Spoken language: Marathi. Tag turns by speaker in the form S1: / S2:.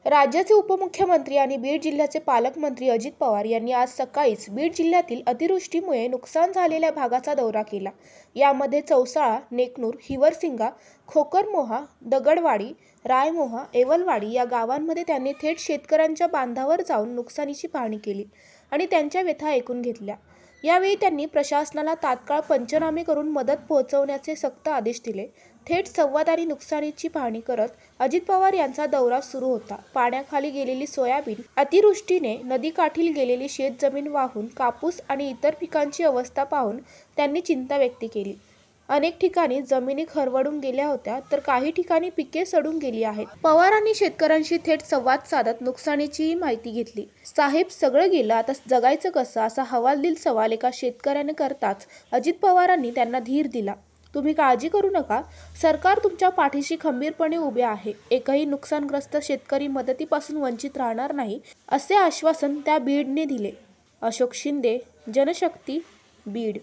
S1: राज्याचे उपमुख्यमंत्री आणि बीड जिल्ह्याचे पालकमंत्री अजित पवार यांनी आज सकाळीच बीड जिल्ह्यातील अतिवृष्टीमुळे नुकसान झालेल्या भागाचा दौरा केला। यामध्ये चौसाळा, नेकनूर, हिवरसिंगा, खोकरमोहा, दगडवाडी, रायमोहा, एवलवाडी या गावांमध्ये त्यांनी थेट शेतकऱ्यांच्या बांधावर जाऊन नुकसानीची पाहणी केली आणि त्यांच्या व्यथा ऐकून घेतल्या। यावेळी त्यांनी प्रशासनाला तात्काळ पंचनामे करून मदत पोहोचवण्याचे सक्त आदेश दिले। थेट संवाद आणि नुकसानीची पाहणी करत अजित पवार यांचा दौरा सुरू होता। पाण्याखाली गेलेली सोयाबीन, अतिवृष्टीने नदीकाठी गेलेली शेतजमीन वाहून कापूस आणि इतर पिकांची अवस्था पाहून त्यांनी चिंता व्यक्त केली। अनेक ठिकाणी जमिनी खरवडून गेल्या होत्या तर काही ठिकाणी पिके सडून गेली आहेत। पवारांनी शेतकऱ्यांशी थेट संवाद साधत नुकसानीची माहिती घेतली। साहेब, सगळं गेलं, आता जगायचं कसं, असा हवालदिल सवाल एका शेतकऱ्याने करताच अजित पवारांनी त्यांना धीर दिला। तुम्ही काळजी करू नका, सरकार तुमच्या पाठीशी खंबीरपणे उभे आहे। एकही नुकसानग्रस्त शेतकरी मदतीपासून वंचित राहणार नाही, असे आश्वासन त्या बीडने दिले। अशोक शिंदे, जनशक्ती, बीड।